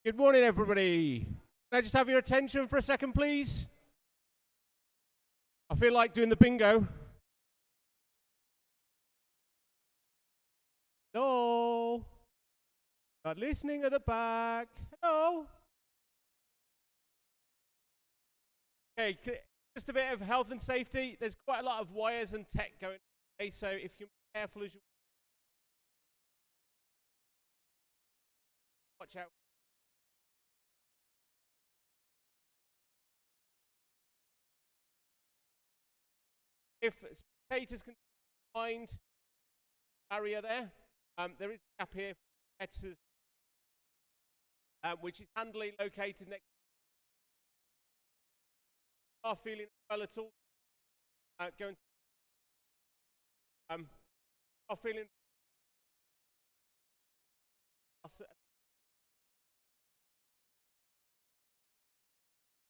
Good morning, everybody. Can I just have your attention for a second, please? I feel like doing the bingo. Hello? Not listening at the back. Hello? Okay, just a bit of health and safety. There's quite a lot of wires and tech going on today, so if you're careful as you watch out. If spectators can find barrier there, there is a gap here for competitors, which is handily located next. Are feeling well at all? Going. Are feeling.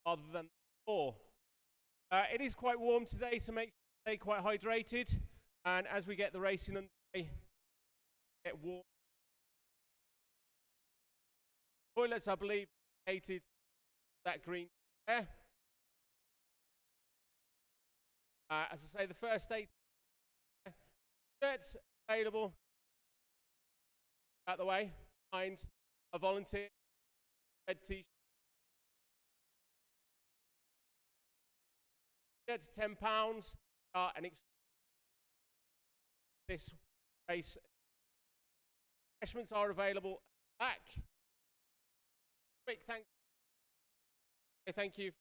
Rather than before. It is quite warm today, so make sure you stay quite hydrated. And as we get the racing underway, get warm. Toilets, I believe, located that green there. As I say, the first 8 shirts available out the way behind a volunteer red t-shirt. Shirts £10. And this race refreshments are available back. Quick thank you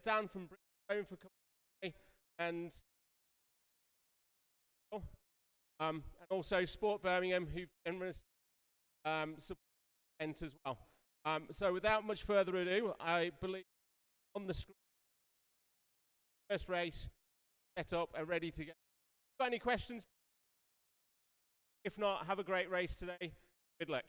Dan from Bristol for coming and also Sport Birmingham, who've generous support as well. So without much further ado, I believe on the screen, first race set up and ready to go. Got any questions? If not, have a great race today. Good luck.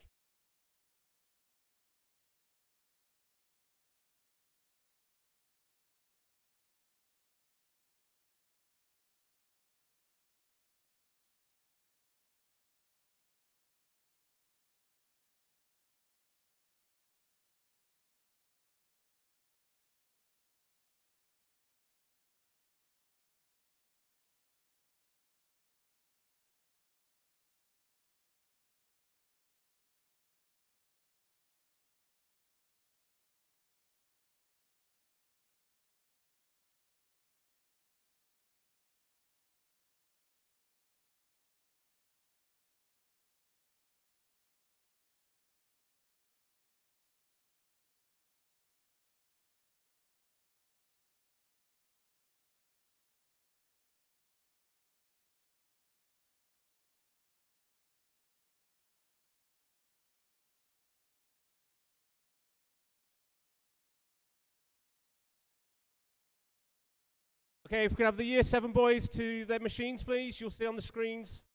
Okay, if we can have the Year 7 boys to their machines, please. You'll see on the screens.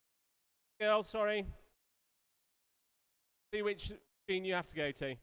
Girls, sorry. See which machine you have to go to.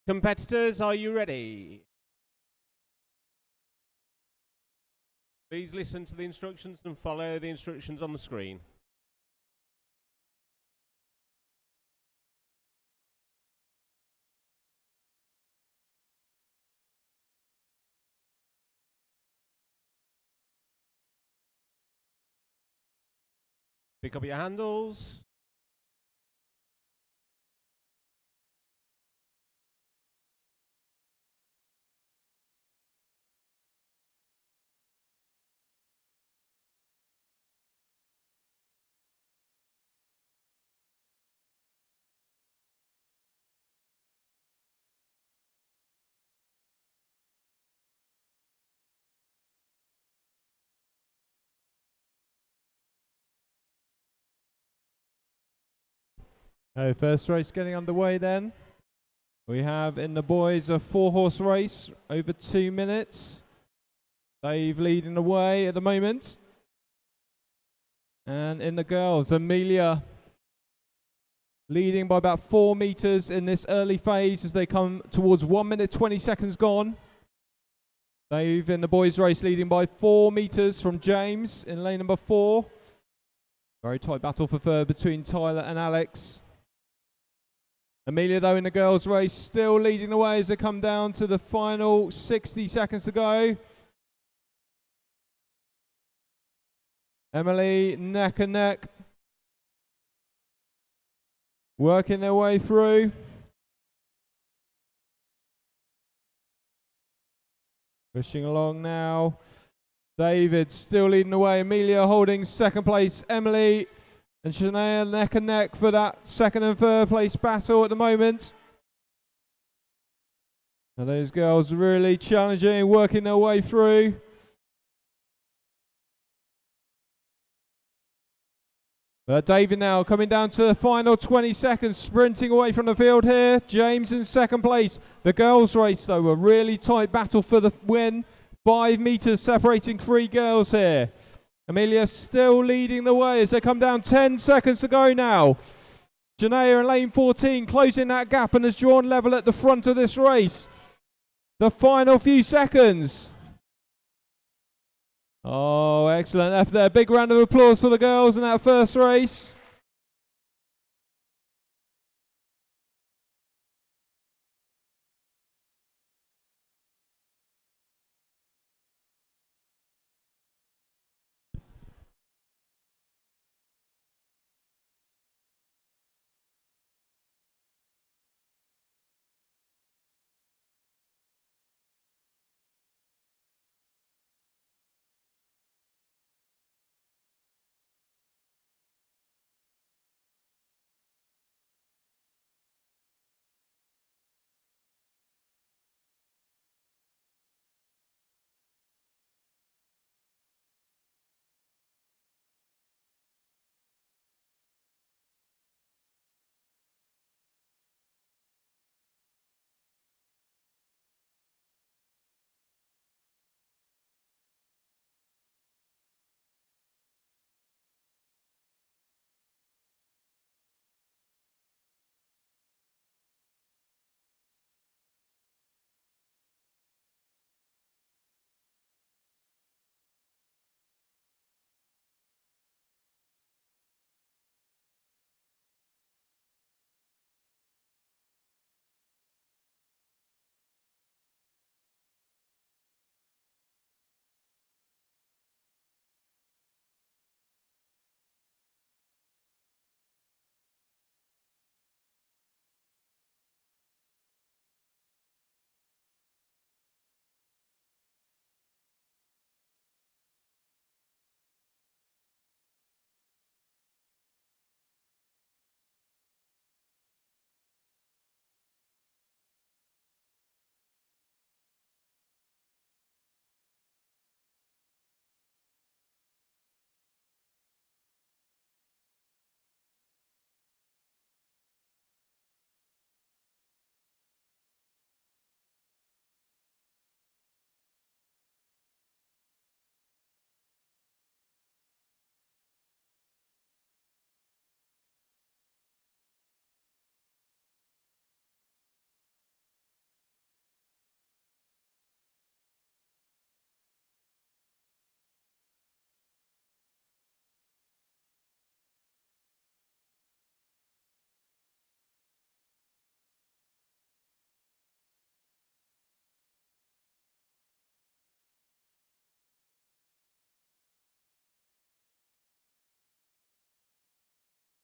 Competitors, are you ready? Please listen to the instructions and follow the instructions on the screen. Pick up your handles. First race getting underway then. We have in the boys a 4-horse race over 2 minutes. Dave leading the way at the moment. And in the girls, Amelia leading by about 4 meters in this early phase as they come towards 1 minute 20 seconds gone. Dave in the boys race leading by 4 meters from James in lane number 4. Very tight battle for third between Tyler and Alex. Amelia, though, in the girls' race, still leading the way as they come down to the final 60 seconds to go. Emily, neck and neck. Working their way through. Pushing along now. David still leading the way. Amelia holding second place. Emily and Shania neck and neck for that second and third place battle at the moment. And those girls really challenging, working their way through. But David now coming down to the final 20 seconds, sprinting away from the field here. James in second place. The girls' race, though, a really tight battle for the win. 5 meters separating 3 girls here. Amelia still leading the way as they come down 10 seconds to go now. Janaea in lane 14 closing that gap and has drawn level at the front of this race. The final few seconds. Oh, excellent effort there. Big round of applause for the girls in that first race.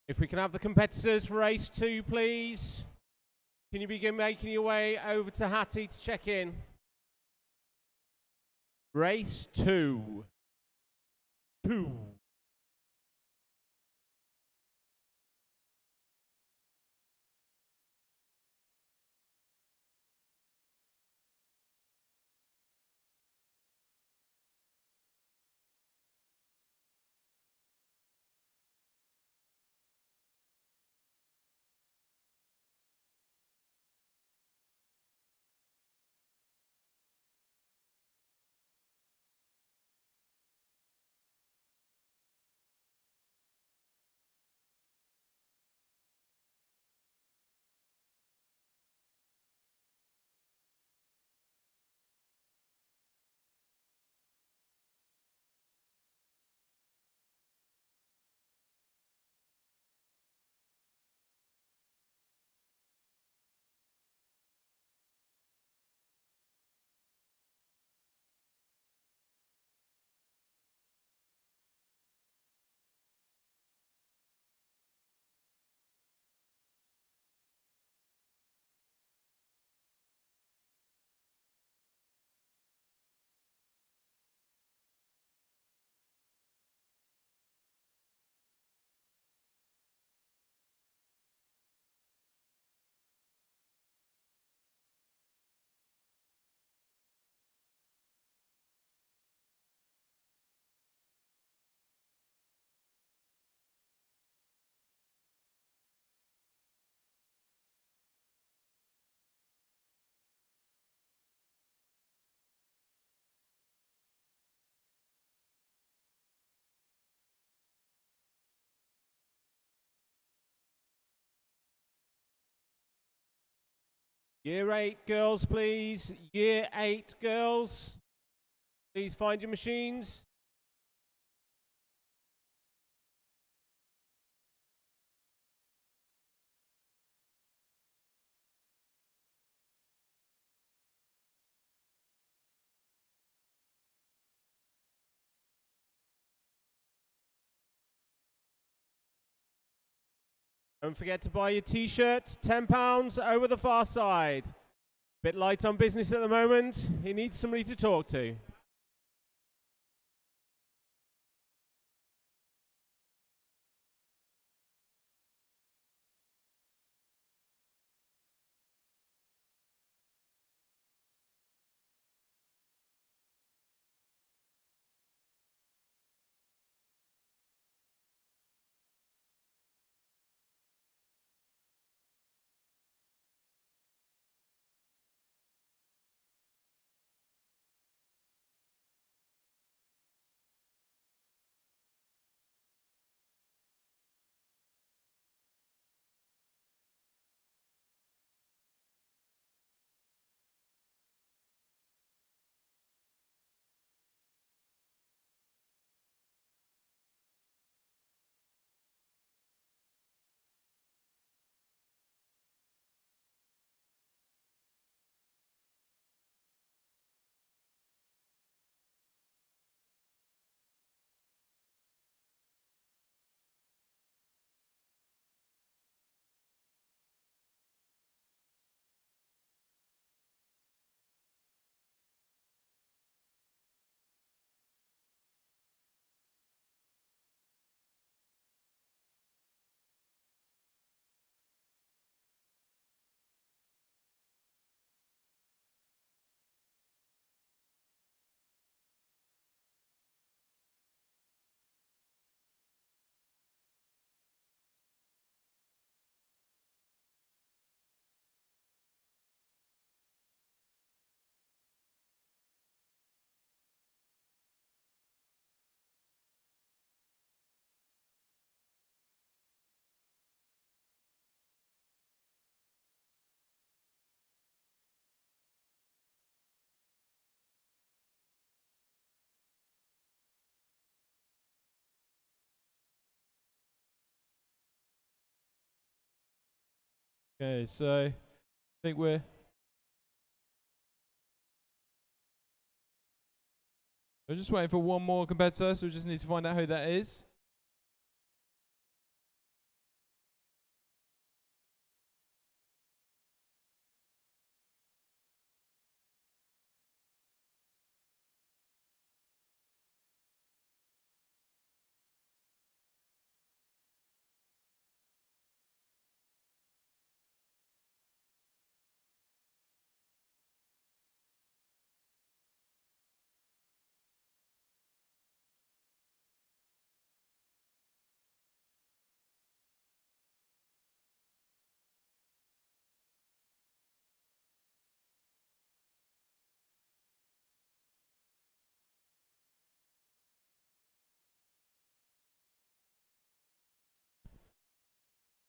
If we can have the competitors for race 2, please. Can you begin making your way over to Hattie to check in? Race 2. 2. Year 8 girls, please. Year 8 girls. Please find your machines. Don't forget to buy your t-shirt, £10 over the far side. Bit light on business at the moment. He needs somebody to talk to. Okay, so I think we're just waiting for one more competitor, so we just need to find out who that is.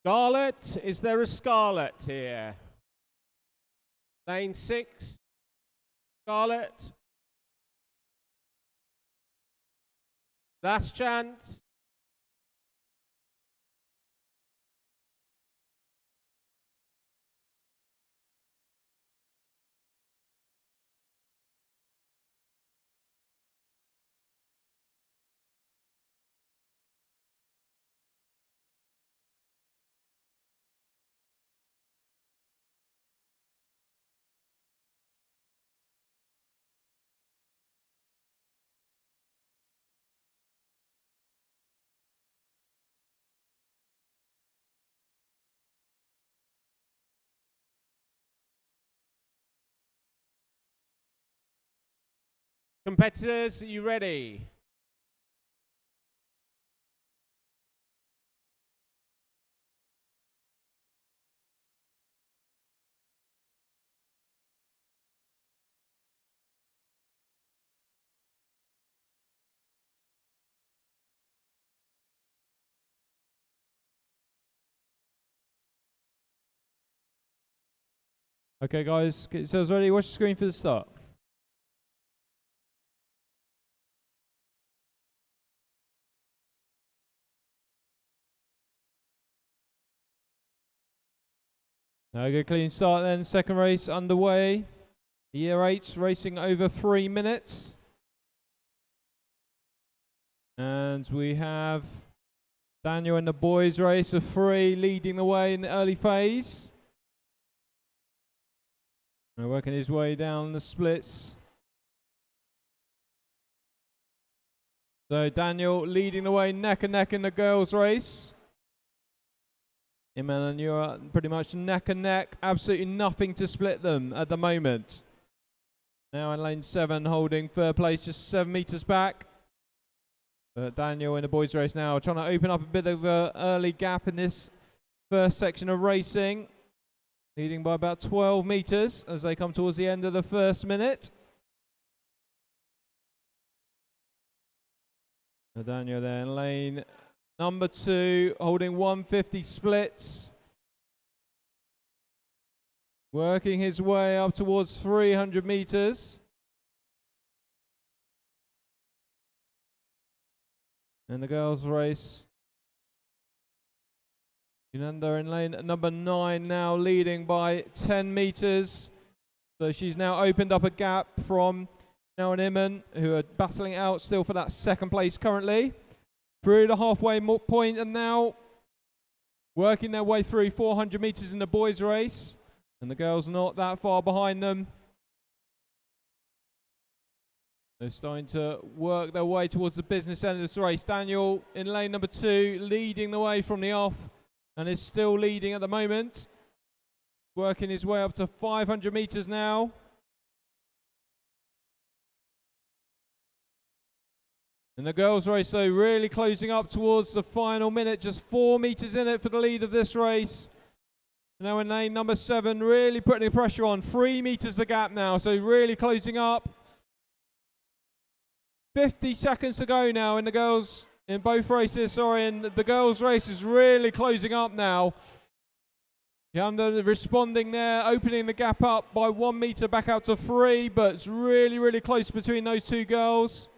Scarlett, is there a Scarlett here? Lane 6. Scarlett. Last chance. Competitors, are you ready? Okay, guys, get yourselves ready. Watch the screen for the start. Now a good clean start then. Second race underway. Year 8s racing over 3 minutes. And we have Daniel in the boys race of 3 leading the way in the early phase. And working his way down the splits. So Daniel leading the way neck and neck in the girls race. Iman and Yura pretty much neck and neck. Absolutely nothing to split them at the moment. Now in lane 7 holding third place just 7 meters back. But Daniel in the boys race now trying to open up a bit of an early gap in this first section of racing. Leading by about 12 meters as they come towards the end of the first minute. And Daniel there in lane number 2 holding 150 splits. Working his way up towards 300 meters. And the girls race. Yunanda in lane number 9 now leading by 10 meters. So she's now opened up a gap from now and Iman, who are battling out still for that second place currently. Through the halfway point and now working their way through 400 meters in the boys race. And the girls not that far behind them. They're starting to work their way towards the business end of this race. Daniel in lane number 2 leading the way from the off. And is still leading at the moment. Working his way up to 500 meters now. And the girls race though really closing up towards the final minute. Just 4 meters in it for the lead of this race. Now in lane number 7 really putting the pressure on. 3 meters the gap now, so really closing up. 50 seconds to go now in the girls. In both races, and the girls' race is really closing up now. Yanda responding there, opening the gap up by 1 meter back out to 3, but it's really, really close between those two girls.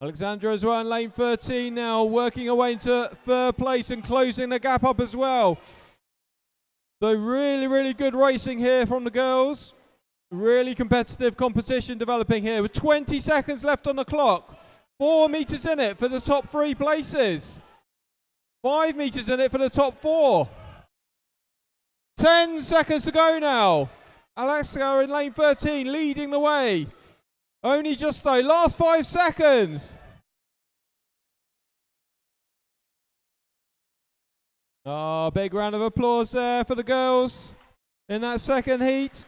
Alexandra as well in lane 13 now, working her way into third place and closing the gap up as well. So really, really good racing here from the girls. Really competitive competition developing here with 20 seconds left on the clock. 4 meters in it for the top 3 places. 5 meters in it for the top 4. 10 seconds to go now. Alexa in lane 13 leading the way. Only just though, last 5 seconds. Oh, big round of applause there for the girls in that second heat.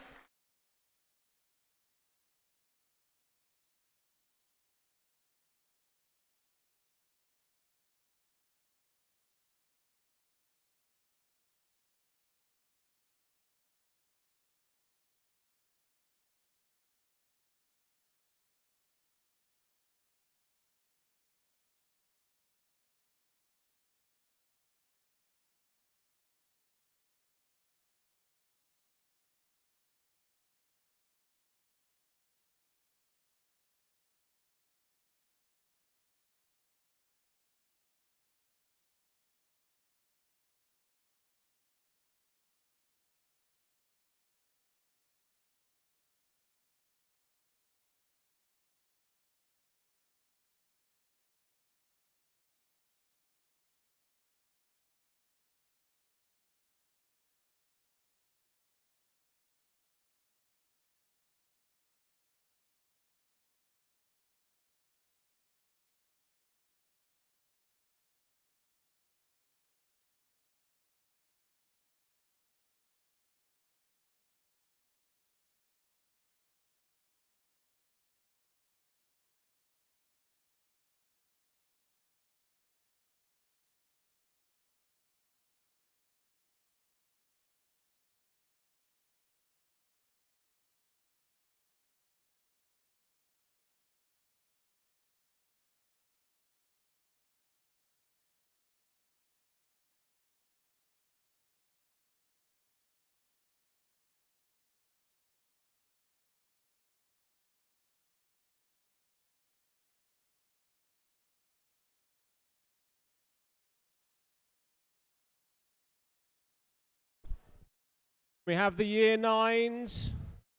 We have the year 9s.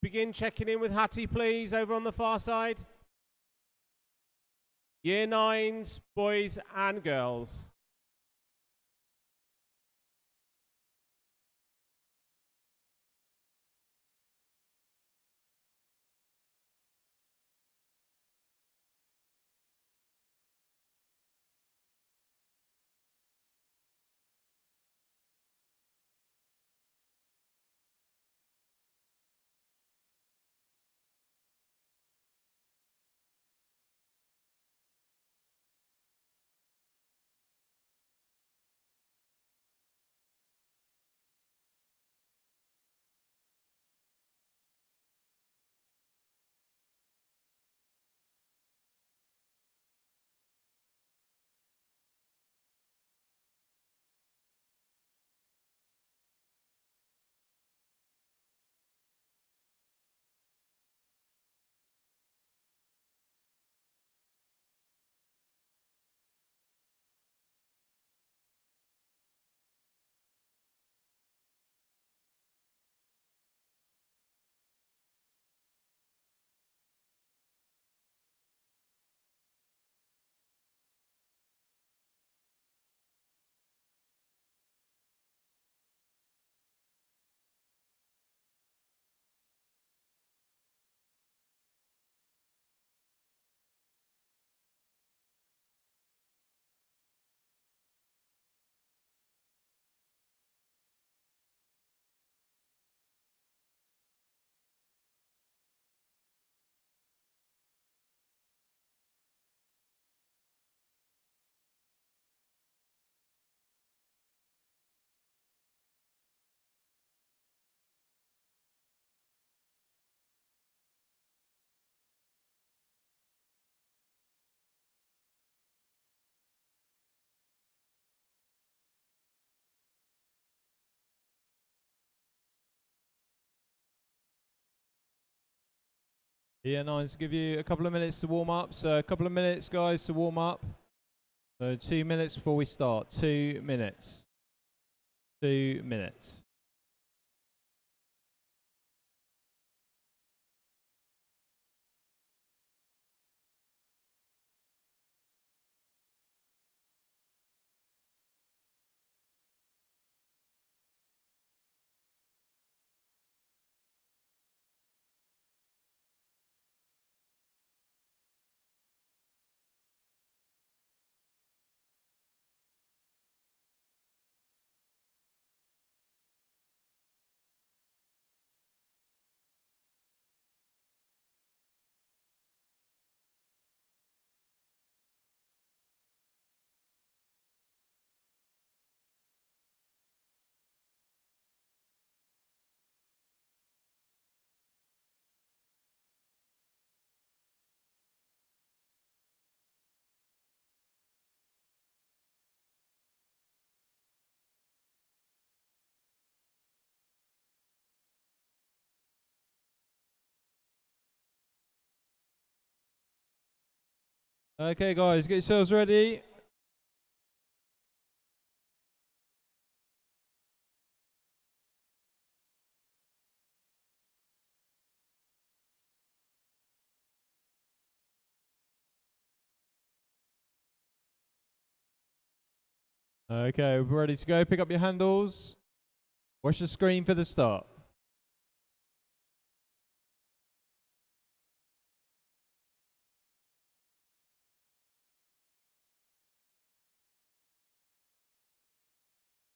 Begin checking in with Hattie, please, over on the far side. Year 9s, boys and girls. Year 9s give you a couple of minutes to warm up. So a couple of minutes, guys, to warm up. So 2 minutes before we start. 2 minutes. 2 minutes. Okay, guys, get yourselves ready. Okay, we're ready to go. Pick up your handles. Watch the screen for the start.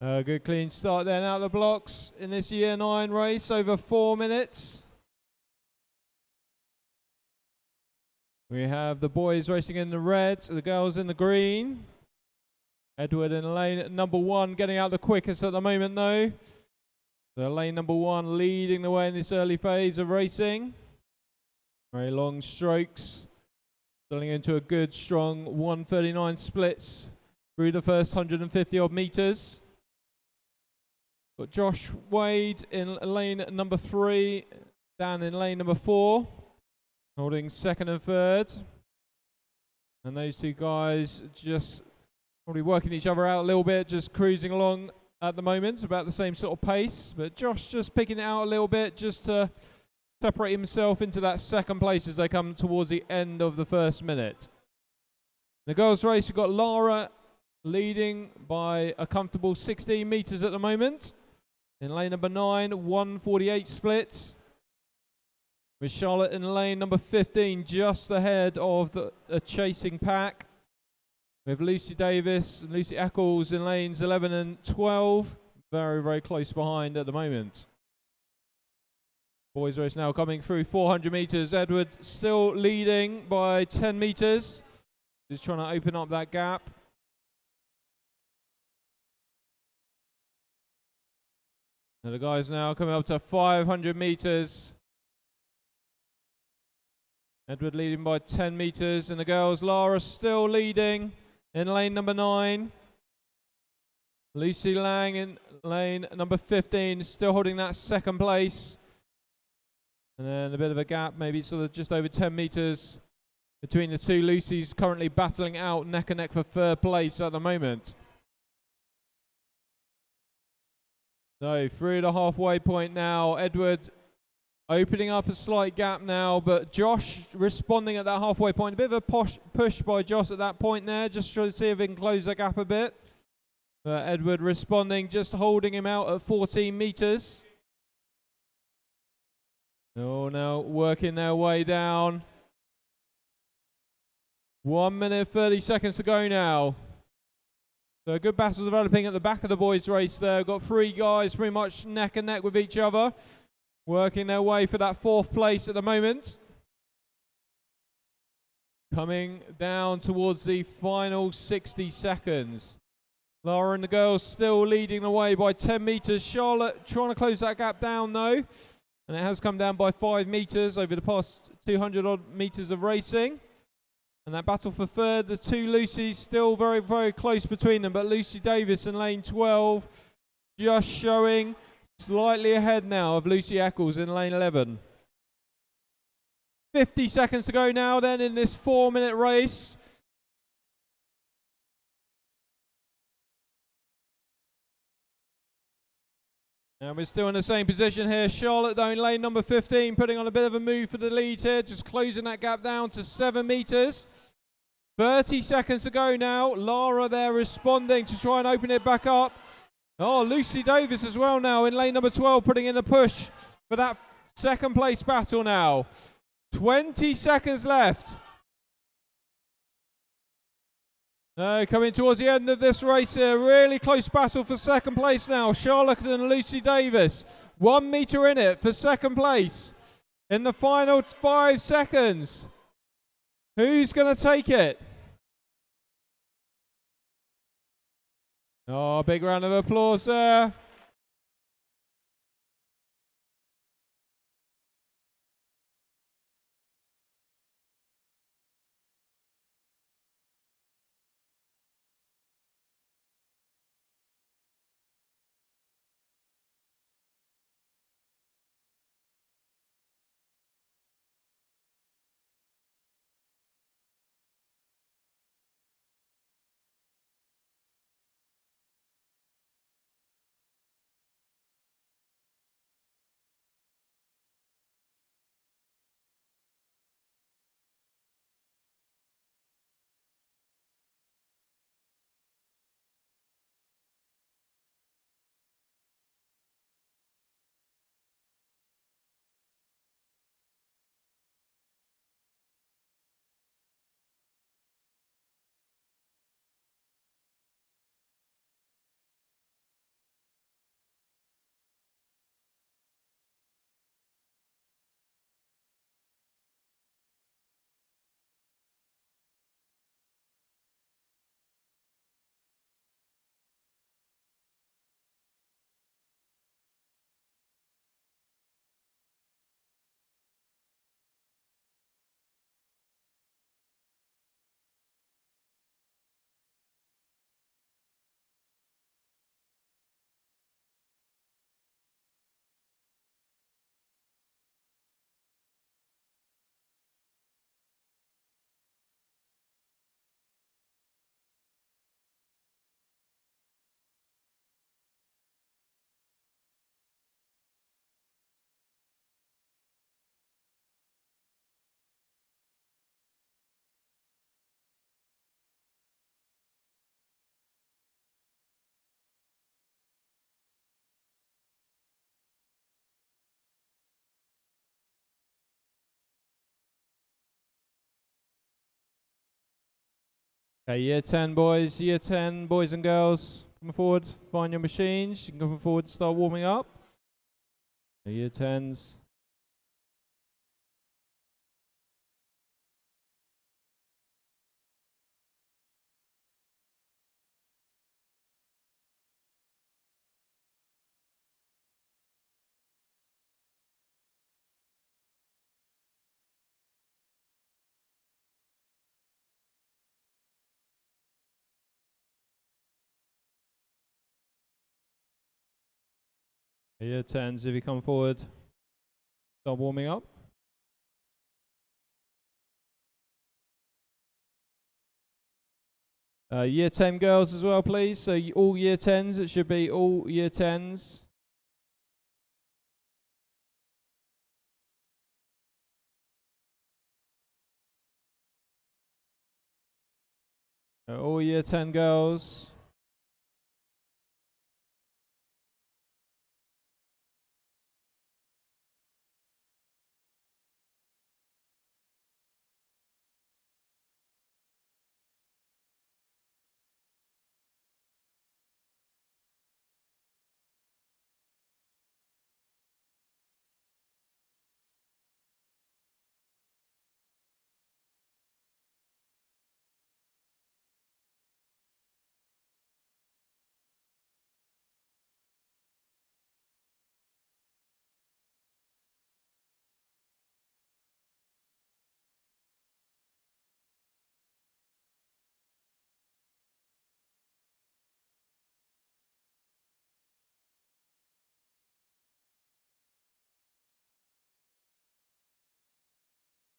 Good clean start then out of the blocks in this year 9 race, over 4 minutes. We have the boys racing in the red, the girls in the green. Edward in lane number 1 getting out the quickest at the moment though. So lane number 1 leading the way in this early phase of racing. Very long strokes, filling into a good strong 1:39 splits through the first 150 odd meters. Got Josh Wade in lane number 3, Dan in lane number 4, holding second and third. And those two guys just probably working each other out a little bit, just cruising along at the moment, about the same sort of pace, but Josh just picking it out a little bit just to separate himself into that second place as they come towards the end of the first minute. The girls' race, we've got Lara leading by a comfortable 16 metres at the moment. In lane number 9, 1:48 splits. With Charlotte in lane number 15 just ahead of the chasing pack. With Lucy Davis and Lucy Eccles in lanes 11 and 12. Very, very close behind at the moment. Boys race now coming through 400 metres. Edward still leading by 10 metres. Just trying to open up that gap. And the guys now coming up to 500 metres. Edward leading by 10 metres, and the girls, Lara still leading in lane number 9. Lucy Lang in lane number 15, still holding that second place. And then a bit of a gap, maybe sort of just over 10 metres between the two. Lucy's currently battling out neck and neck for third place at the moment. So through the halfway point now, Edward opening up a slight gap now, but Josh responding at that halfway point. A bit of a push by Josh at that point there, just trying to see if he can close that gap a bit. But Edward responding, just holding him out at 14 metres. Oh, now working their way down. 1 minute 30 seconds to go now. So a good battle developing at the back of the boys' race there. Got 3 guys pretty much neck and neck with each other, working their way for that 4th place at the moment. Coming down towards the final 60 seconds. Lara and the girls still leading the way by 10 metres. Charlotte trying to close that gap down though. And it has come down by 5 metres over the past 200 odd metres of racing. And that battle for third, the two Lucys still very, very close between them. But Lucy Davis in lane 12 just showing slightly ahead now of Lucy Eccles in lane 11. 50 seconds to go now then in this 4-minute race. And we're still in the same position here. Charlotte though in lane number 15 putting on a bit of a move for the lead here, just closing that gap down to 7 metres. 30 seconds to go now. Lara there responding to try and open it back up. Oh, Lucy Davis as well now in lane number 12 putting in a push for that second place battle now. 20 seconds left. Coming towards the end of this race here. Really close battle for second place now. Charlotte and Lucy Davis. 1 metre in it for second place. In the final 5 seconds. Who's going to take it? Oh, big round of applause there. Okay, year 10 boys and girls, come forward, find your machines. You can come forward, start warming up. Okay, year 10s. Year 10s, if you come forward, start warming up. Year 10 girls as well, please. So all year 10s, it should be all year 10s. All year 10 girls.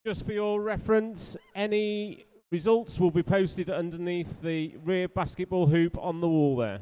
Just for your reference, any results will be posted underneath the rear basketball hoop on the wall there.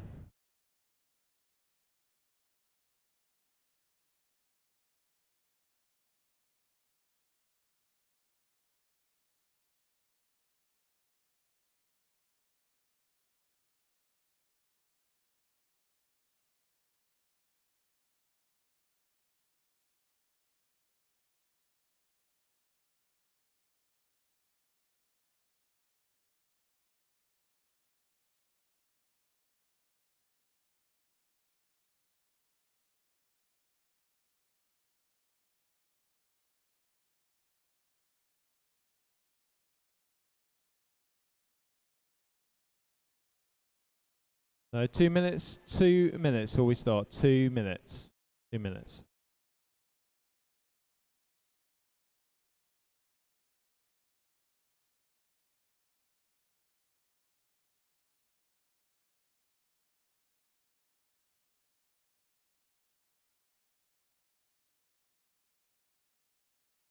No, 2 minutes, 2 minutes before we start. 2 minutes. 2 minutes.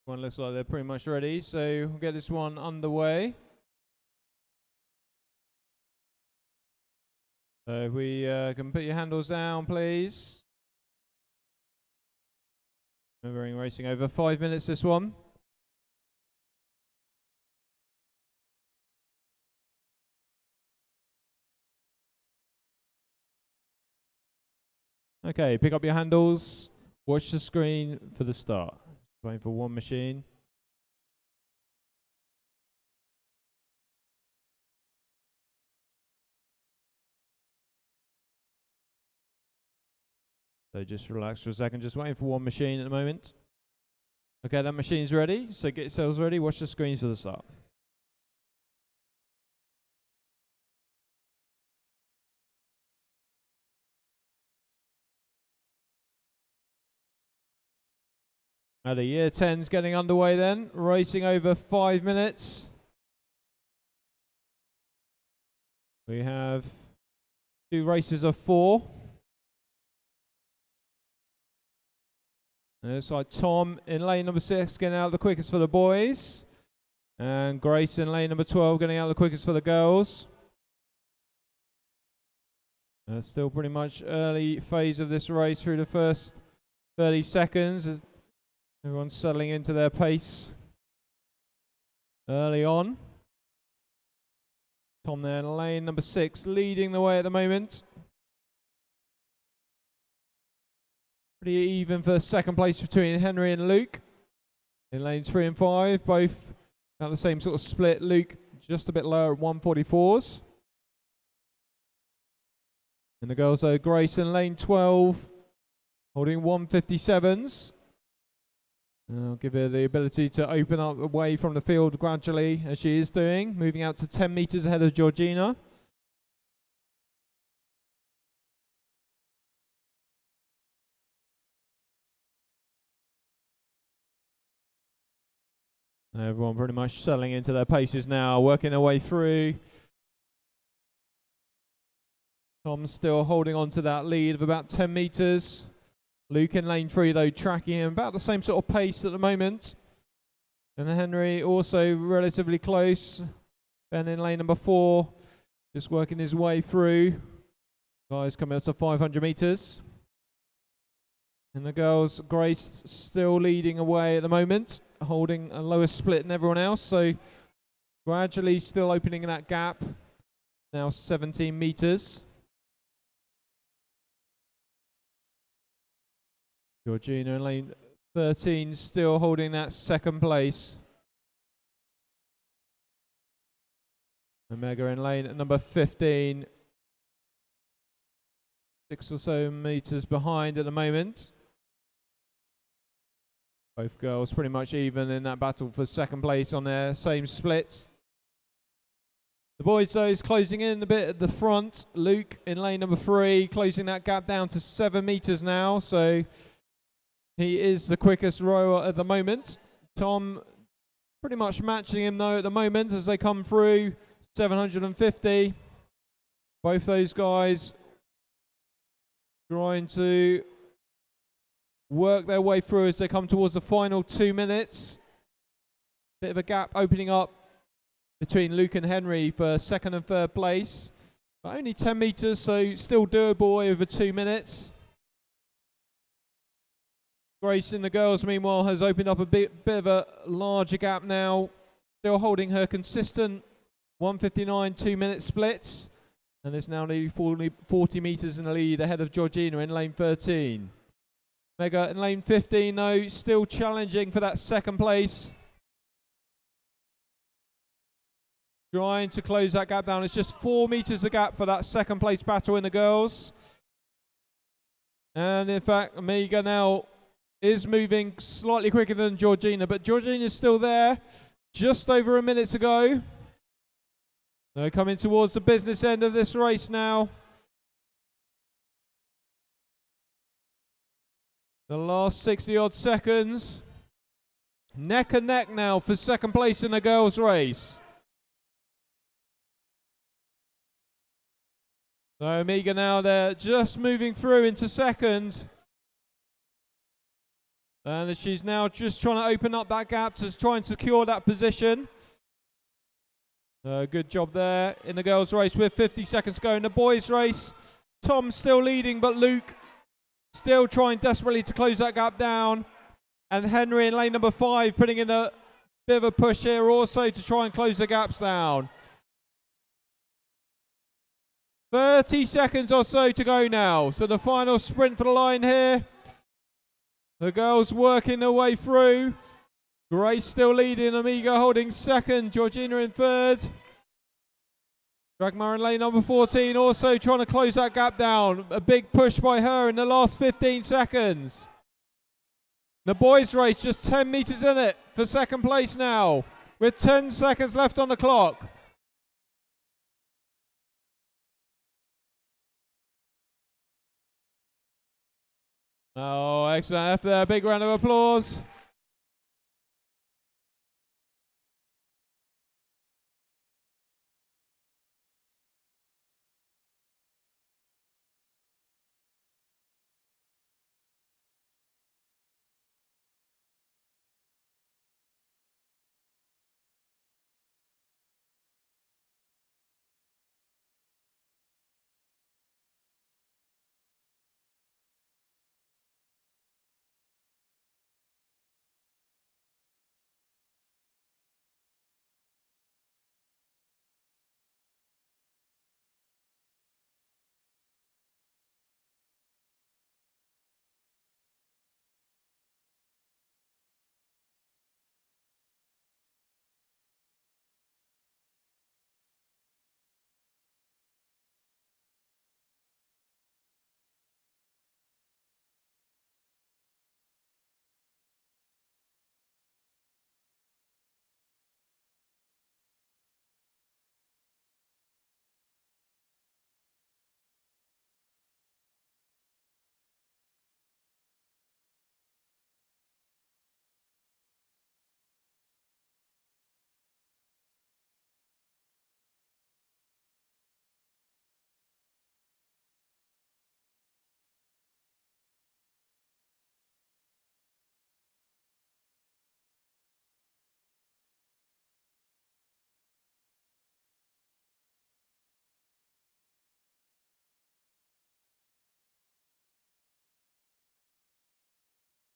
One looks like they're pretty much ready, so we'll get this one underway. So if we can put your handles down, please. Remembering racing over 5 minutes this one. Okay, pick up your handles. Watch the screen for the start. Waiting for one machine. So just relax for a second, just waiting for one machine at the moment. Okay, that machine's ready, so get yourselves ready, watch the screens for the start. Now the year 10's getting underway then, racing over 5 minutes. We have 2 races of 4. And it looks like Tom in lane number 6 getting out the quickest for the boys. And Grace in lane number 12 getting out the quickest for the girls. Still pretty much early phase of this race through the first 30 seconds. As everyone's settling into their pace early on. Tom there in lane number 6 leading the way at the moment. Pretty even for second place between Henry and Luke. In lanes 3 and 5, both got the same sort of split. Luke just a bit lower at 1:44s. And the girls though, Grace in lane 12, holding 1:57s. I'll give her the ability to open up away from the field gradually, as she is doing, moving out to 10 metres ahead of Georgina. Everyone pretty much settling into their paces now, working their way through. Tom's still holding on to that lead of about 10 metres. Luke in lane 3 though, tracking him about the same sort of pace at the moment. And Henry also relatively close. Ben in lane number 4, just working his way through. Guys coming up to 500 metres. And the girls, Grace still leading away at the moment, holding a lower split than everyone else. So gradually still opening that gap. Now 17 metres. Georgina in lane 13 still holding that second place. Omega in lane at number 15. 6 or so metres behind at the moment. Both girls pretty much even in that battle for second place on their same splits. The boys though is closing in a bit at the front. Luke in lane number 3, closing that gap down to 7 metres now. So he is the quickest rower at the moment. Tom pretty much matching him though at the moment as they come through 750. Both those guys trying to work their way through as they come towards the final 2 minutes. Bit of a gap opening up between Luke and Henry for second and third place. But only 10 metres, so still doable over 2 minutes. Grace in the girls, meanwhile, has opened up a bit of a larger gap now. Still holding her consistent 1:59 2-minute splits. And is now nearly 40 metres in the lead ahead of Georgina in lane 13. Mega in lane 15 though, still challenging for that second place. Trying to close that gap down. It's just 4 metres a gap for that second place battle in the girls. And in fact, Mega now is moving slightly quicker than Georgina, but Georgina's still there. Just over a minute to go. They're coming towards the business end of this race now. The last 60 odd seconds. Neck and neck now for second place in the girls' race. So Omega now, they're just moving through into second. And she's now just trying to open up that gap to try and secure that position. Good job there in the girls' race with 50 seconds to go. In the boys' race, Tom still leading, but Luke still trying desperately to close that gap down. And Henry in lane number 5 putting in a bit of a push here also to try and close the gaps down. 30 seconds or so to go now. So the final sprint for the line here. The girls working their way through. Grace still leading, Amiga holding second, Georgina in third. Dragmar in lane number 14 also trying to close that gap down. A big push by her in the last 15 seconds. The boys' race just 10 metres in it for second place now, with 10 seconds left on the clock. Oh, excellent effort there. Big round of applause.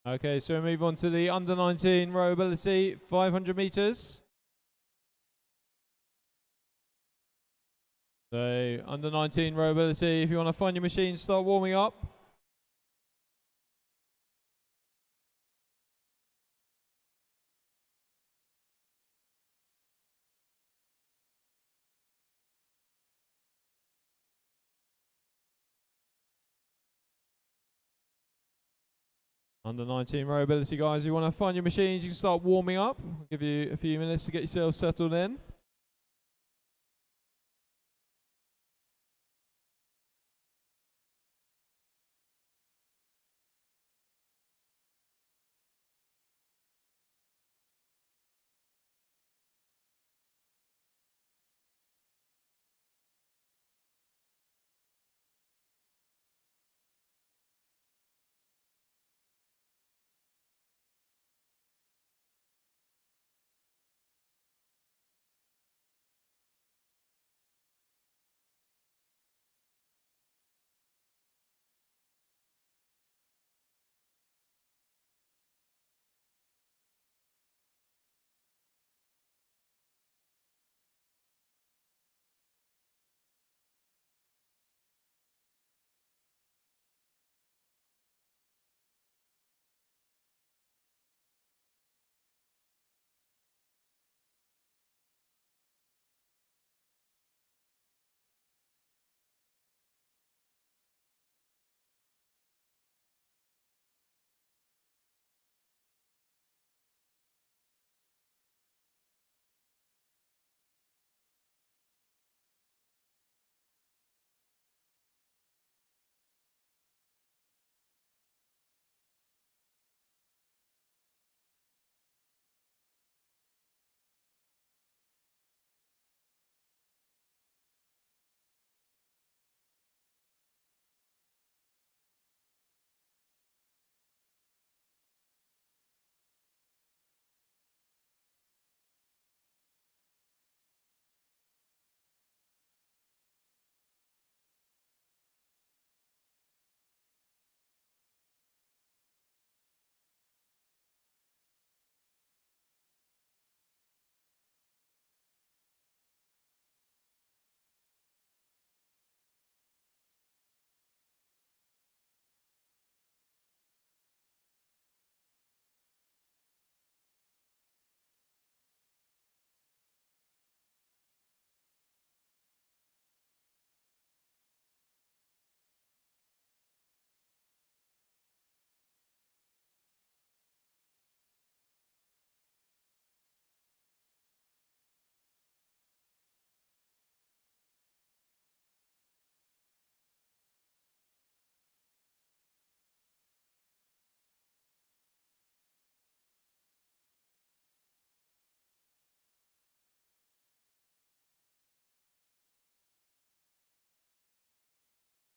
Okay, so we move on to the under 19 RowAbility 500 meters. So under 19 RowAbility, if you want to find your machine, start warming up. Under 19 RowAbility guys, you want to find your machines, you can start warming up. I'll give you a few minutes to get yourself settled in.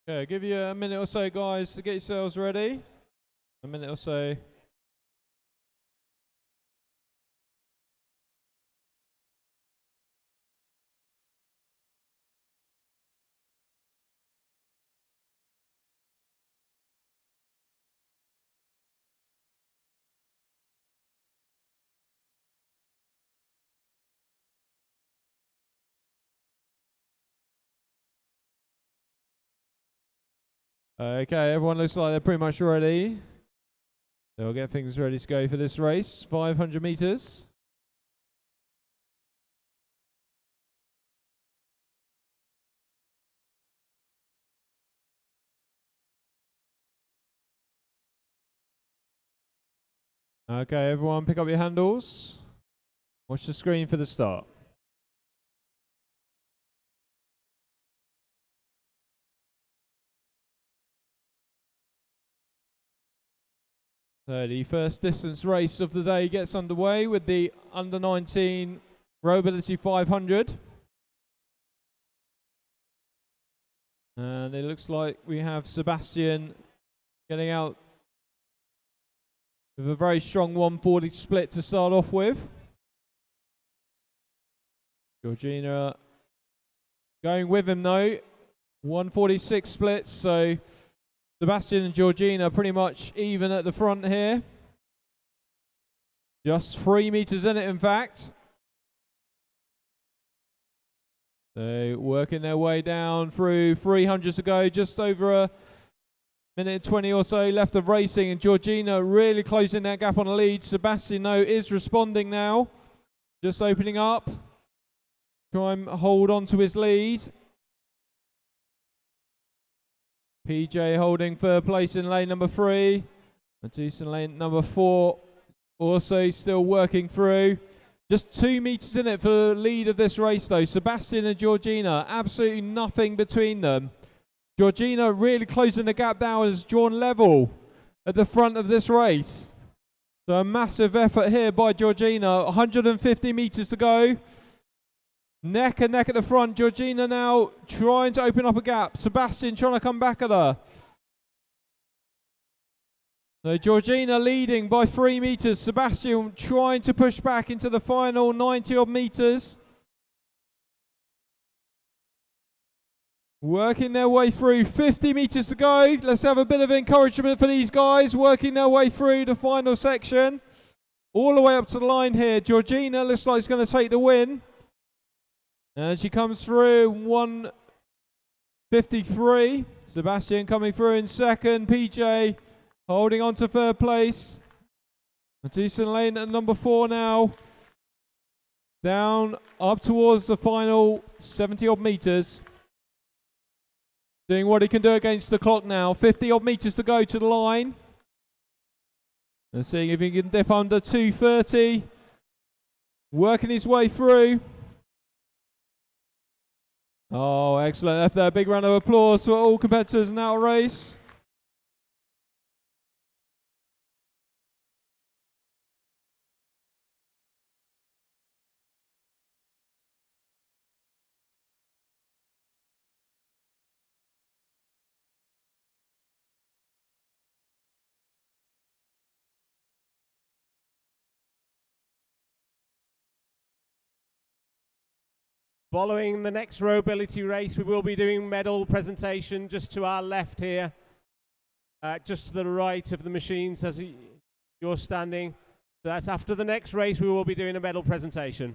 Okay, give you a minute or so guys to get yourselves ready. A minute or so. Okay, everyone looks like they're pretty much ready. They'll get things ready to go for this race, 500 meters. Okay, everyone pick up your handles. Watch the screen for the start. So the first distance race of the day gets underway with the under 19 RowAbility 500. And it looks like we have Sebastian getting out with a very strong 140 split to start off with. Georgina going with him though, 146 splits, so Sebastian and Georgina pretty much even at the front here. Just 3 meters in it, in fact. So working their way down through 300 to go, just over a minute 20 or so left of racing, and Georgina really closing that gap on the lead. Sebastian, though, is responding now, just opening up. Try and hold on to his lead. PJ holding third place in lane number 3. Matisse in lane number 4, also still working through. Just 2 meters in it for the lead of this race, though. Sebastian and Georgina, absolutely nothing between them. Georgina really closing the gap now, has drawn level at the front of this race. So a massive effort here by Georgina. 150 meters to go. Neck and neck at the front. Georgina now trying to open up a gap. Sebastian trying to come back at her. So Georgina leading by 3 meters. Sebastian trying to push back into the final 90 odd meters. Working their way through. 50 meters to go. Let's have a bit of encouragement for these guys. Working their way through the final section. All the way up to the line here. Georgina looks like she's going to take the win. And she comes through 1:53. Sebastian coming through in second. PJ holding on to third place. Matisse in lane at number 4 now. Down up towards the final 70 odd meters. Doing what he can do against the clock now. 50 odd meters to go to the line. And seeing if he can dip under 2:30. Working his way through. Oh, excellent effort there. Big round of applause for all competitors in our race. Following the next RowAbility race, we will be doing medal presentation just to our left here, just to the right of the machines as you're standing. So that's after the next race, we will be doing a medal presentation.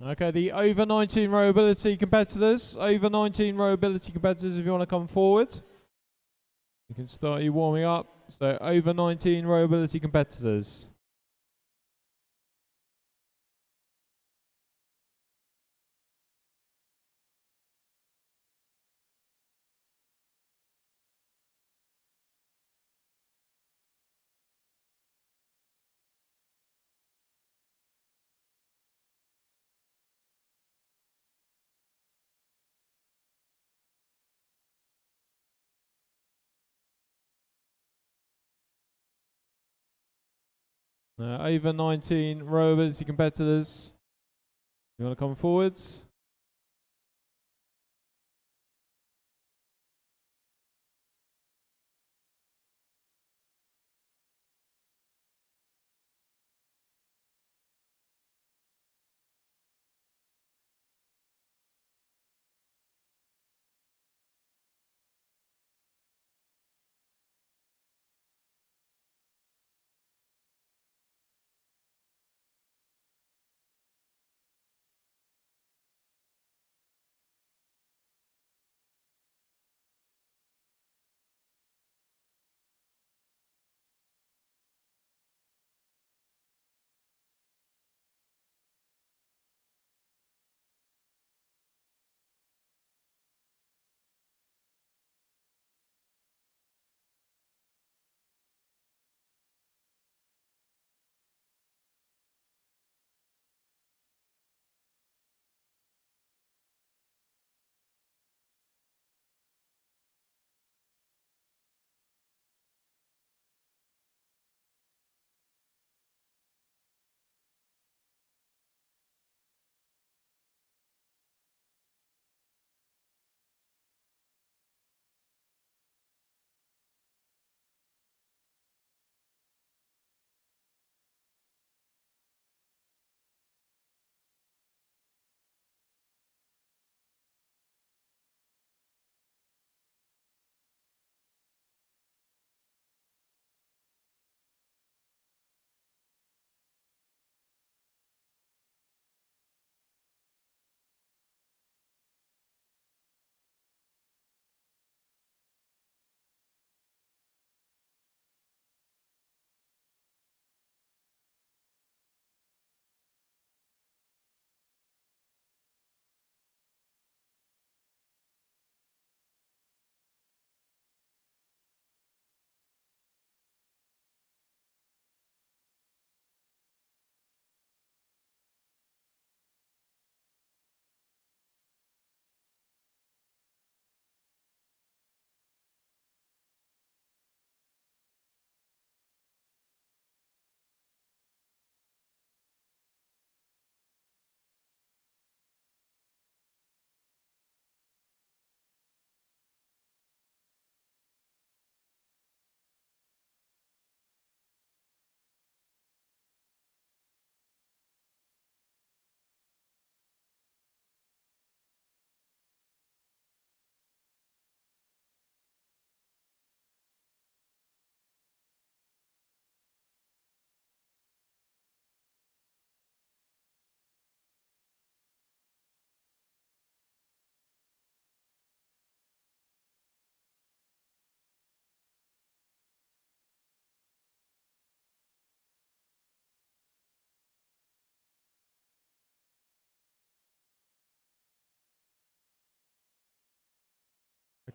Okay, the over 19 RowAbility competitors. Over 19 RowAbility competitors, if you want to come forward, you can start you warming up. So over 19 RowAbility competitors. Over 19 RowAbility competitors. You want to come forwards?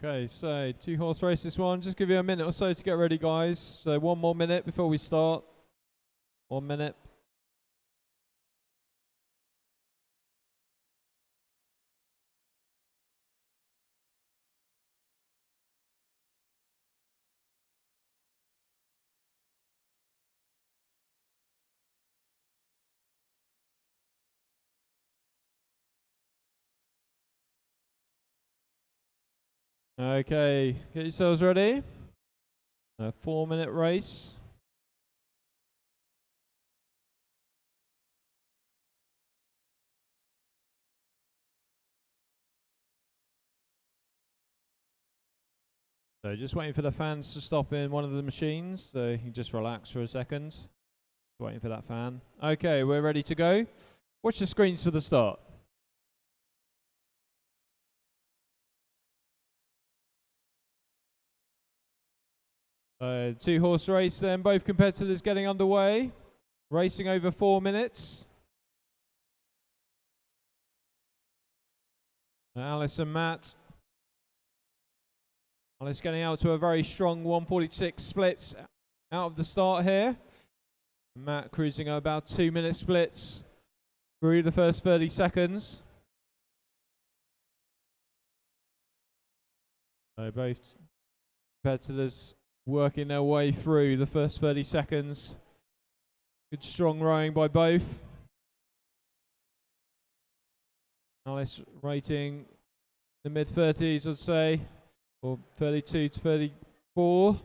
Okay, so 2-horse race this one. Just give you a minute or so to get ready, guys. So 1 more minute before we start. 1 minute. Okay, get yourselves ready. A 4-minute race. So just waiting for the fans to stop in one of the machines, so you can just relax for a second. Waiting for that fan. Okay, we're ready to go. Watch the screens for the start. 2-horse race then, both competitors getting underway. Racing over 4 minutes. Alice and Matt. Alice getting out to a very strong 146 splits out of the start here. Matt cruising at about 2-minute splits through the first 30 seconds. So both competitors working their way through the first 30 seconds. Good strong rowing by both. Alice rating the mid-30s, I'd say, or 32 to 34.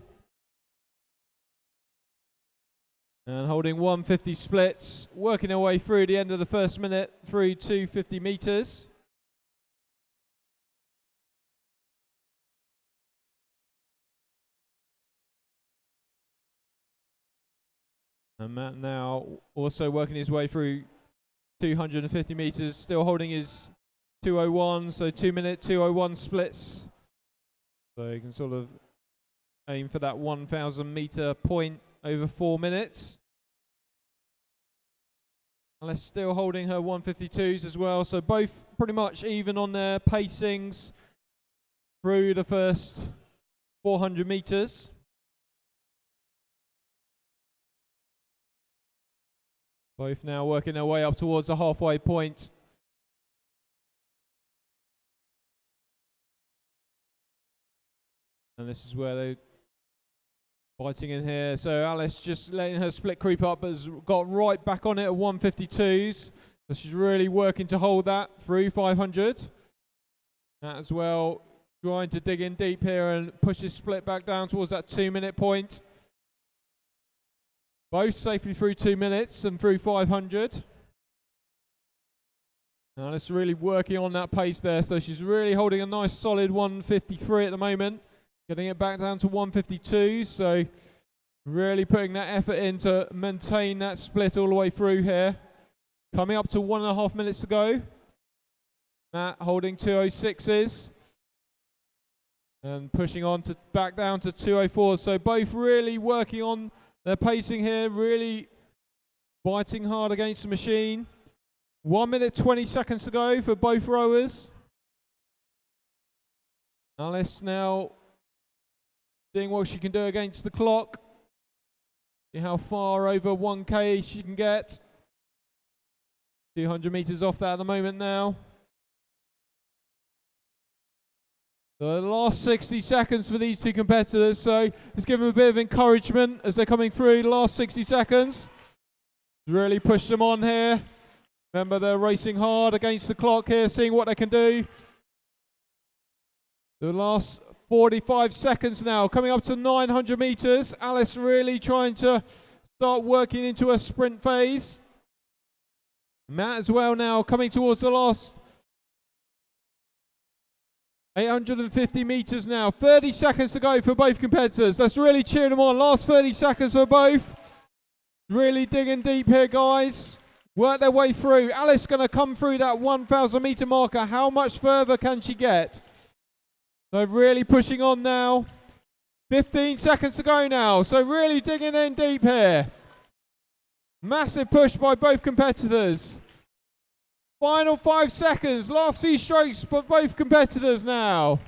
And holding 150 splits, working their way through the end of the first minute through 250 meters. And Matt now also working his way through 250 meters, still holding his 2:01, so 2-minute 2:01 splits. So you can sort of aim for that 1,000 meter point over 4 minutes. Alice still holding her 152s as well, so both pretty much even on their pacings through the first 400 meters. Both now working their way up towards the halfway point. And this is where they're fighting in here. So Alice just letting her split creep up, but has got right back on it at 152s. So she's really working to hold that through 500. That as well, trying to dig in deep here and push his split back down towards that 2-minute point. Both safely through 2 minutes and through 500. Now it's really working on that pace there, so she's really holding a nice solid 153 at the moment, getting it back down to 152, so really putting that effort in to maintain that split all the way through here. Coming up to 1.5 minutes to go. Matt holding 206s and pushing on to back down to 204, so both really working on their pacing here, really biting hard against the machine. 1 minute 20 seconds to go for both rowers. Alice now seeing what she can do against the clock. See how far over 1K she can get. 200 meters off that at the moment now. The last 60 seconds for these two competitors, so let's give them a bit of encouragement as they're coming through the last 60 seconds. Really push them on here. Remember, they're racing hard against the clock here, seeing what they can do. The last 45 seconds now, coming up to 900 meters. Alice really trying to start working into a sprint phase. Matt as well now, coming towards the last 850 meters now. 30 seconds to go for both competitors. Let's really cheer them on. Last 30 seconds for both. Really digging deep here, guys. Work their way through. Alice going to come through that 1,000 meter marker. How much further can she get? So really pushing on now. 15 seconds to go now. So really digging in deep here. Massive push by both competitors. Final 5 seconds, last few strokes for both competitors now.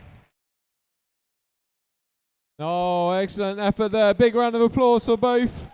Oh, excellent effort there. Big round of applause for both.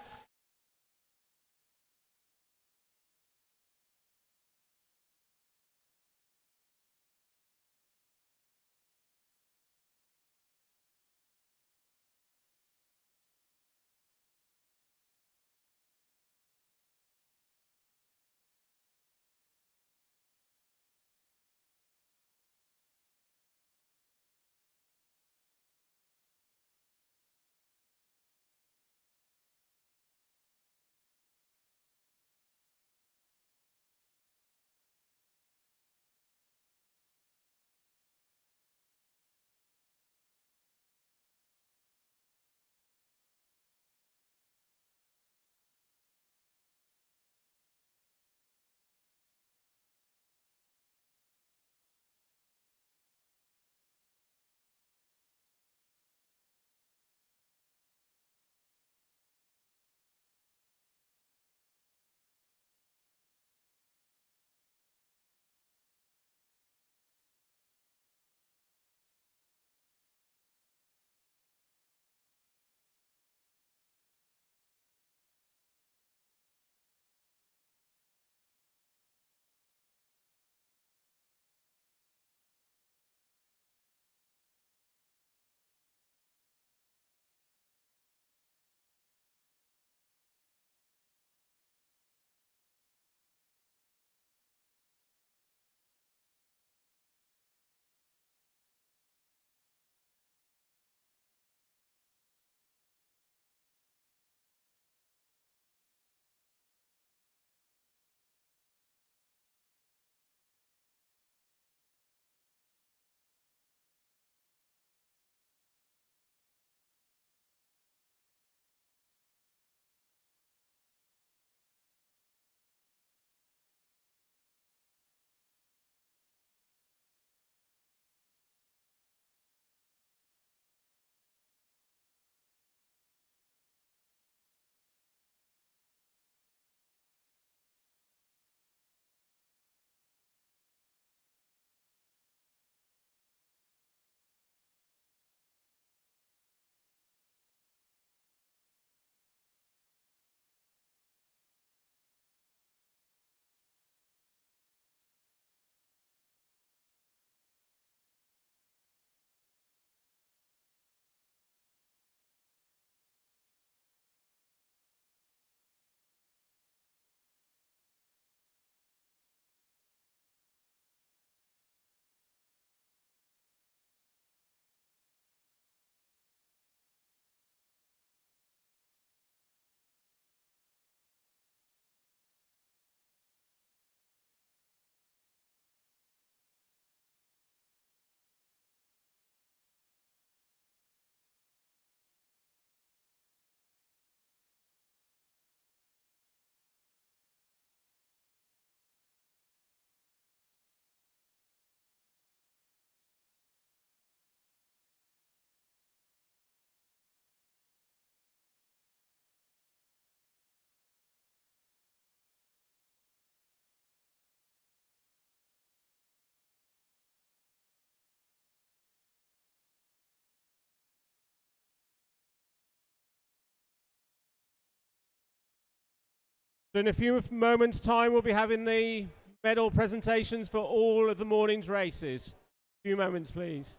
In a few moments' time, we'll be having the medal presentations for all of the morning's races. A few moments, please.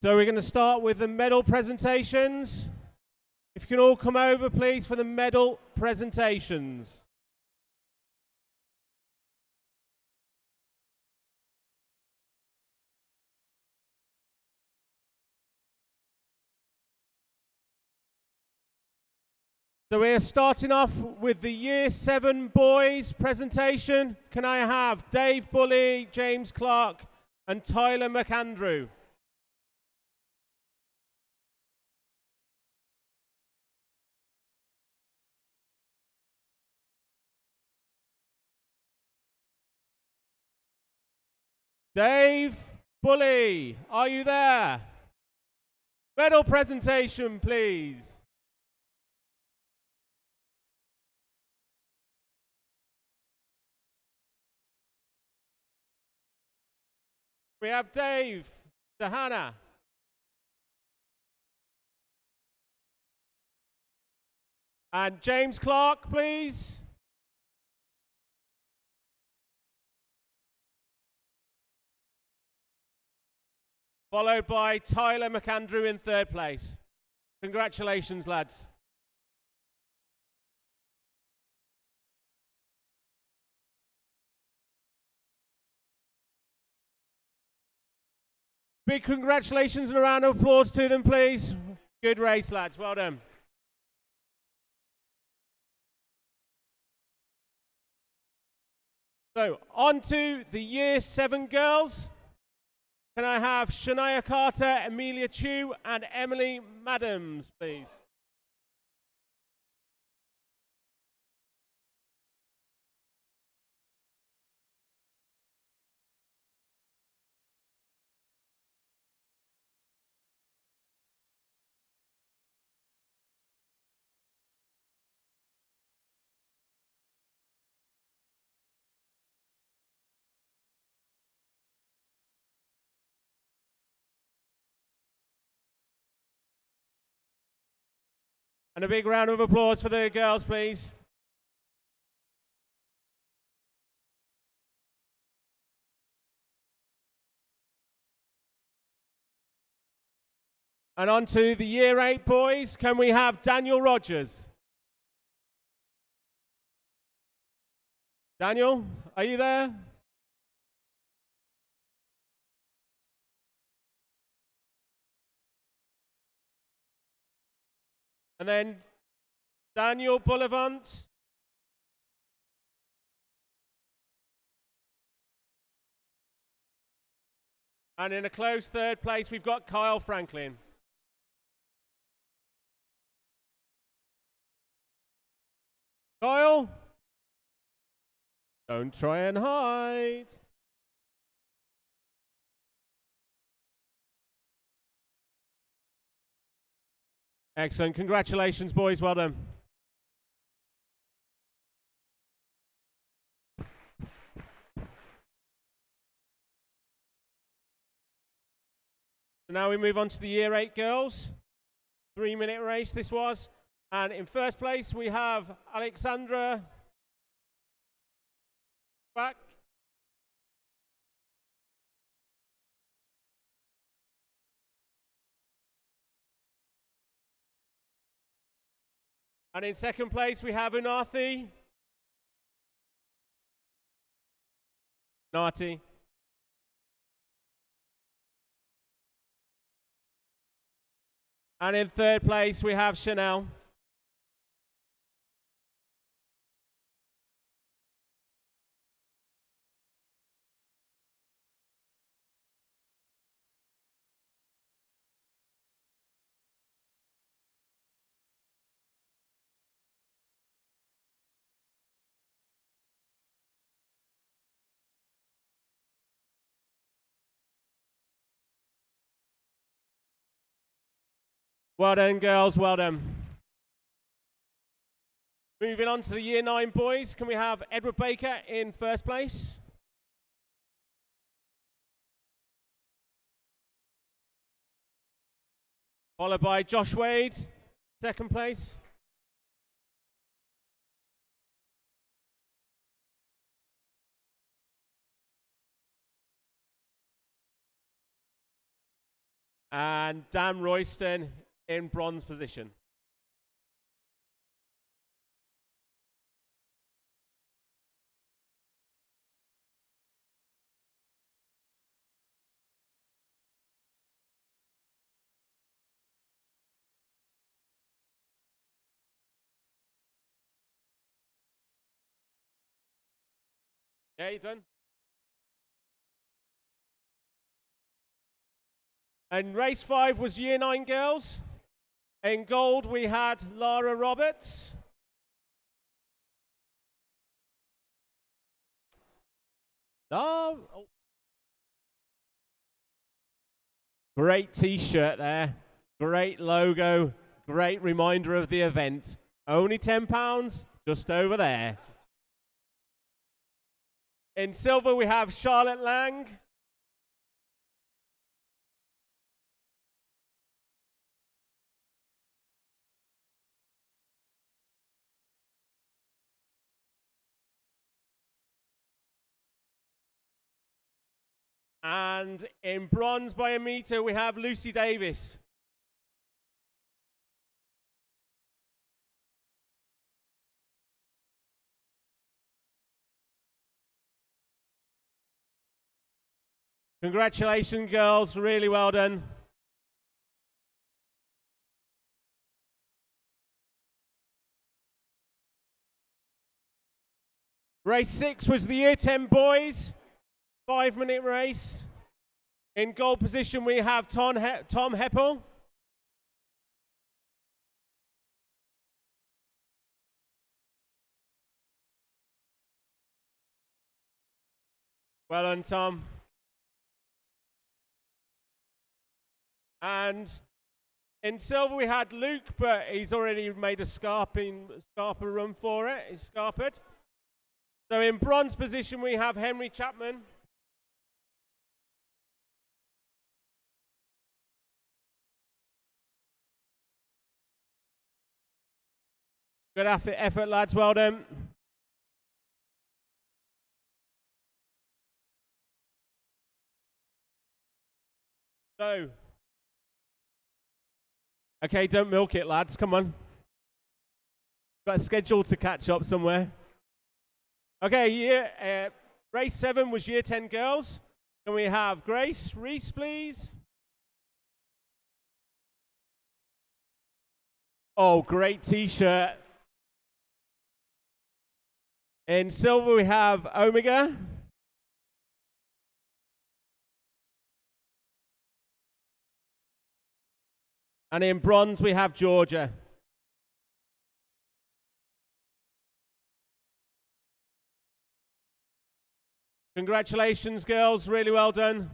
So we're going to start with the medal presentations. If you can all come over, please, for the medal presentations. So we're starting off with the Year 7 boys presentation. Can I have Dave Bully, James Clark, and Tyler McAndrew? Dave Bully, are you there? Medal presentation, please. We have Dave Dahana. And James Clark, please. Followed by Tyler McAndrew in third place. Congratulations, lads. Big congratulations and a round of applause to them, please. Good race, lads. Well done. So, on to the Year 7 girls. Can I have Shania Carter, Amelia Chu, and Emily Madams, please? And a big round of applause for the girls, please. And on to the Year 8 boys. Can we have Daniel Rogers? Daniel, are you there? And then Daniel Bullivant. And in a close third place, we've got Kyle Franklin. Kyle, don't try and hide. Excellent. Congratulations, boys. Well done. So now we move on to the Year 8 girls. 3-minute race this was. And in first place, we have Alexandra Back. And in second place, we have Unathi. Nati. And in third place, we have Chanel. Well done, girls. Well done. Moving on to the Year 9 boys. Can we have Edward Baker in first place? Followed by Josh Wade, second place. And Dan Royston in bronze position. Yeah, you done? And race 5 was Year 9 girls. In gold, we had Lara Roberts. Oh. Great t-shirt there. Great logo. Great reminder of the event. Only £10, just over there. In silver, we have Charlotte Lang. And in bronze by a meter, we have Lucy Davis. Congratulations, girls. Really well done. Race 6 was the Year 10 boys. 5-minute race. In gold position, we have Tom Heppel. Well done, Tom. And in silver, we had Luke, but he's already made a scarper run for it. He's scarpered. So in bronze position, we have Henry Chapman. Good effort, lads. Well done. So, okay, don't milk it, lads. Come on. Got a schedule to catch up somewhere. Okay, race 7 was Year 10 girls. Can we have Grace Reese, please? Oh, great t-shirt. In silver, we have Omega. And in bronze, we have Georgia. Congratulations, girls. Really well done.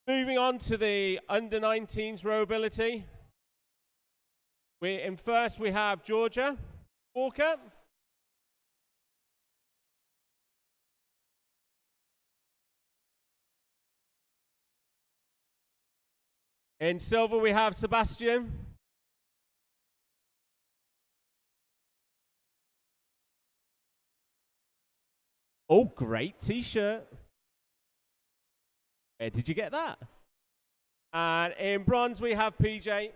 Moving on to the under-19s RowAbility. In first, we have Georgia Walker. In silver, we have Sebastian. Oh, great t-shirt. Did you get that? And in bronze, we have PJ.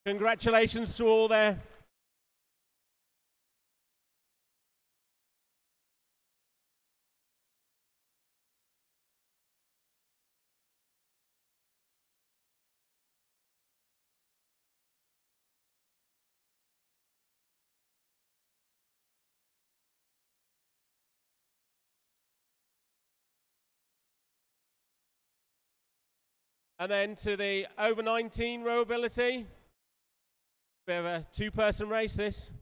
Congratulations to all there. And then to the over 19 RowAbility. Bit of a two-person race, this.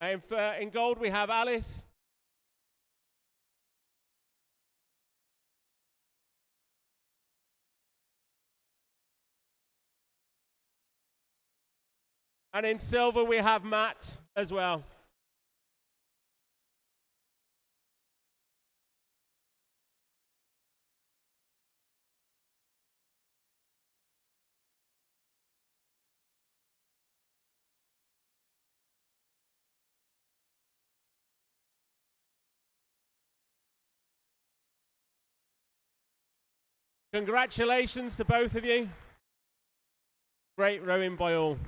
And in gold, we have Alice. And in silver, we have Matt as well. Congratulations to both of you. Great rowing by all.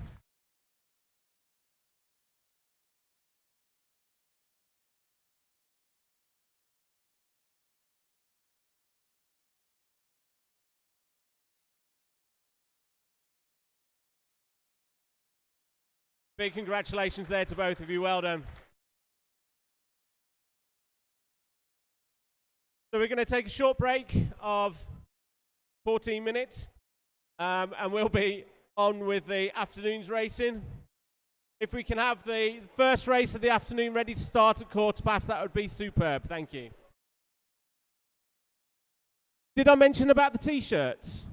Big congratulations there to both of you. Well done. So we're going to take a short break of 14 minutes, and we'll be on with the afternoon's racing. If we can have the first race of the afternoon ready to start at 1:15, that would be superb. Thank you. Did I mention about the T-shirts?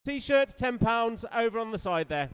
T-shirts, £10 over on the side there.